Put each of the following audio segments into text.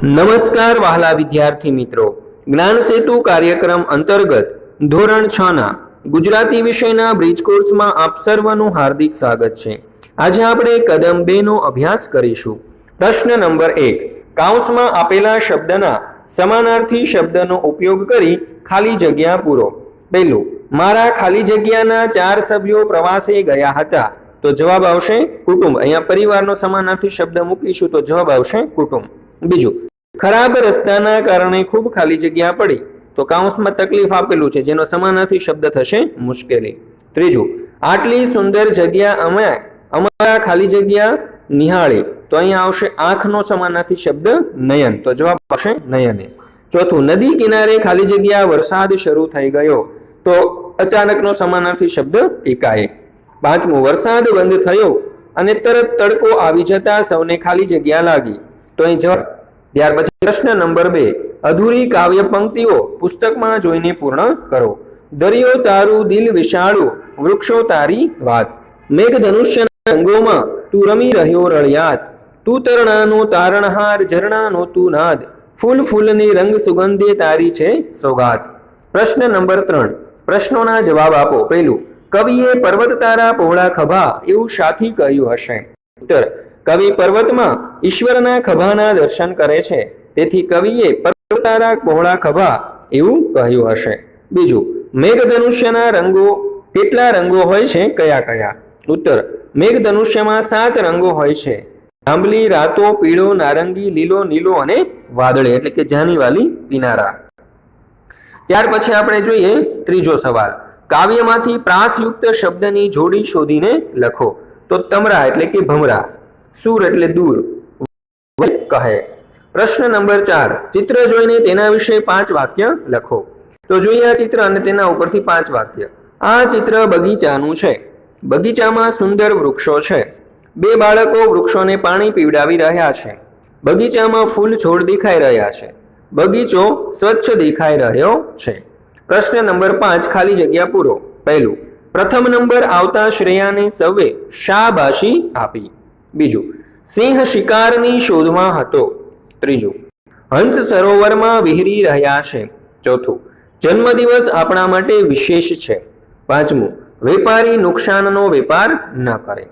નમસ્કાર વહાલા વિદ્યાર્થી મિત્રો, જ્ઞાન સેતુ કાર્યક્રમ અંતર્ગત ધોરણ 6 ના ગુજરાતી વિષયના બ્રિજ કોર્સમાં આપ સર્વનું હાર્દિક સ્વાગત છે। આજે આપણે કદમ 2 નો અભ્યાસ કરીશું। પ્રશ્ન નંબર 1, કૌંસમાં આપેલા શબ્દના સમાનાર્થી શબ્દનો ઉપયોગ કરી ખાલી જગ્યા પૂરો। પહેલું, મારા ખાલી જગ્યાના 4 સભ્યો પ્રવાસે ગયા હતા, તો જવાબ આવશે કુટુંબ। અહીંયા પરિવારનો સમાનાર્થી શબ્દ મૂકીશું તો જવાબ આવશે કુટુંબ। બીજું, ખરાબ રસ્તાના કારણે ખૂબ ખાલી જગ્યા પડી, તો કૌંસમાં તકલીફ આપેલું છે જેનો સમાનાર્થી શબ્દ થશે મુશ્કેલી। ત્રીજું, આટલી સુંદર જગ્યા અમારા ખાલી જગ્યા નિહાળી, તો અહીંયા આવશે આંખનો સમાનાર્થી શબ્દ નયન, તો જવાબ આવશે નયને। ચોથું, નદી કિનારે ખાલી જગ્યા વરસાદ શરૂ થઈ ગયો, તો અચાનકનો સમાનાર્થી શબ્દ એકાએક। પાંચમું, વરસાદ બંધ થયો અને તરત તડકો આવી જતા સૌને ખાલી જગ્યા લાગી, તો અહીં જવાબ। ત્યાર પછી પ્રશ્ન નંબર 2, અધૂરી કાવ્ય પંક્તિઓ પુસ્તકમાં જોઈને પૂર્ણ કરો। દરિયો તારું દિલ વિશાળું, વૃક્ષો તારી વાત, મેઘધનુષ્યના રંગોમાં તું રમી રહ્યો રળિયાત, તું તરણાનો તારણહાર, ઝરણાનો તું નાદ, ફૂલ ફૂલની રંગ સુગંધે તારી છે સોગાત। પ્રશ્ન નંબર 3, પ્રશ્નોના જવાબ આપો। પહેલું, કવિએ પર્વત તારા પહોળા ખભા એવું શાથી કહ્યું હશે? ઉત્તર, કવિ પર્વતમાં ઈશ્વરના ખભાના દર્શન કરે છે, તેથી કવિએ પર્વત તારા પહોળા ખભા એવું કહ્યું હશે। બીજું, મેઘધનુષ્યના રંગો કેટલા રંગો હોય છે, કયા કયા? ઉત્તર, મેઘધનુષ્યમાં 7 રંગો હોય છે, જાંબલી, રાતો, પીળો, નારંગી, લીલો, નીલો અને વાદળી, એટલે કે જાનીવાલી પીનારા। ત્યાર પછી આપણે જોઈએ ત્રીજો સવાલ, કાવ્યમાંથી પ્રાસયુક્ત શબ્દની જોડી શોધીને લખો। તો તમરા એટલે કે ભમરા, સુર એટલે દૂર, કહે। પ્રશ્ન નંબર 4, ચિત્ર જોઈને તેના વિશે 5 વાક્ય લખો। તો જોઈએ આ ચિત્ર અને તેના ઉપરથી 5 વાક્ય। આ ચિત્ર બગીચાનું છે, બગીચામાં સુંદર વૃક્ષો છે, 2 બાળકો વૃક્ષોને પાણી પીવડાવી રહ્યા છે, બગીચામાં ફૂલ છોડ દેખાઈ રહ્યા છે, બગીચો સ્વચ્છ દેખાઈ રહ્યો છે। પ્રશ્ન નંબર 5, ખાલી જગ્યા પૂરો। પહેલું, પ્રથમ નંબર આવતા શ્રેયાને સૌએ શાબાશી આપી। બીજું, સિંહ શિકારની શોધમાં હતો। ત્રીજું, હંસ સરોવરમાં વિહરી રહ્યા છે। ચોથું, જન્મદિવસ આપણા માટે વિશેષ છે। પાંચમું, વેપારી નુકસાનનો વેપાર ન કરે।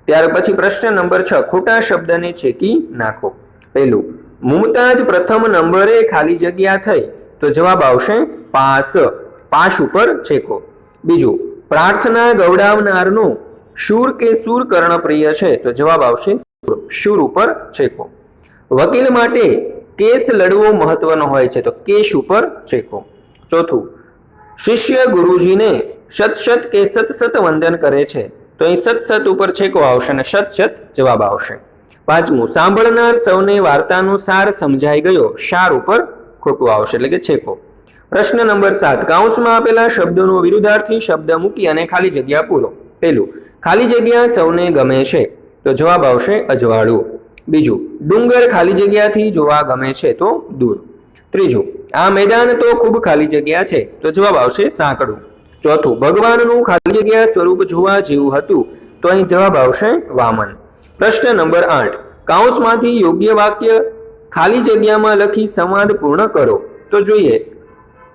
ત્યાર પછી પ્રશ્ન નંબર 6, ખોટા શબ્દને છેકી નાખો। પહેલું, મુમતાજ પ્રથમ નંબરે ખાલી જગ્યા થઈ, તો જવાબ આવશે પાસ, પાશ ઉપર છેકો। બીજું, પ્રાર્થના ગવડાવનારનો શૂર કે સૂર કર્ણપ્રિય છે, તો જવાબ આવશે શૂર ઉપર છેકો। વકીલ માટે કેસ લડવો મહત્વનો હોય છે, તો કેસ ઉપર છેકો। ચોથું, શિષ્ય ગુરુજીને શત શત કે સત સત વંદન કરે છે, તો અહીં સત સત ઉપર છેકો આવશે અને શત શત જવાબ આવશે। પાંચમું, સાંભળનાર સૌને વાર્તાનો સાર સમજાઈ ગયો, સાર ઉપર ખોટું આવશે એટલે કે છેકો। પ્રશ્ન નંબર 7, કૌંસમાં આપેલા શબ્દોનો વિરુદ્ધાર્થી શબ્દ મૂકી અને ખાલી જગ્યા પૂરો। પહેલું, ખાલી જગ્યા સૌને ગમે છે, તો જવાબ આવશે અજવાળું। બીજું, ડુંગર ખાલી જગ્યાથી જોવા ગમે છે, તો દૂર। ત્રીજું, આ મેદાન તો ખૂબ ખાલી જગ્યા છે, તો જવાબ આવશે સાંકડું। ચોથું, ભગવાનનું ખાલી જગ્યા સ્વરૂપ જોવા જેવું હતું, તો અહીં જવાબ આવશે વામન। પ્રશ્ન નંબર 8, કૌંસમાંથી યોગ્ય વાક્ય ખાલી જગ્યામાં લખી સંવાદ પૂર્ણ કરો। તો જોઈએ,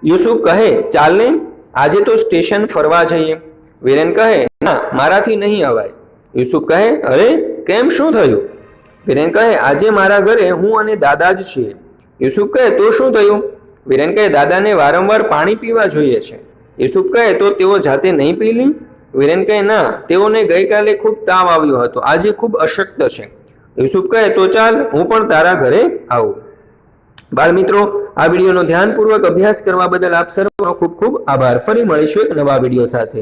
યુસુફ કહે, ચાલને આજે તો સ્ટેશન ફરવા જઈએ। વિરેન કહે, ના મારાથી નહીં અવાય। યુસુફ કહે, અરે કેમ, શું થયું? વિરેન કહે, આજે મારા ઘરે હું અને દાદા જ છીએ। યુસુફ કહે, તો શું થયું? વિરેન કહે, દાદાને વારંવાર પાણી પીવા જોઈએ છે। યુસુફ કહે, તો તેઓ જાતે નહીં પી લે? વિરેન કહે, ના, તેઓને ગઈકાલે ખૂબ તાવ આવ્યો હતો, આજે ખૂબ અશક્ત છે। યુસુફ કહે, તો ચાલ હું પણ તારા ઘરે આવું। બાળ મિત્રો, આ વિડીયોનો ધ્યાનપૂર્વક અભ્યાસ કરવા બદલ આપ સર્વનો ખૂબ ખૂબ આભાર। ફરી મળીશું એક નવા વિડીયો સાથે।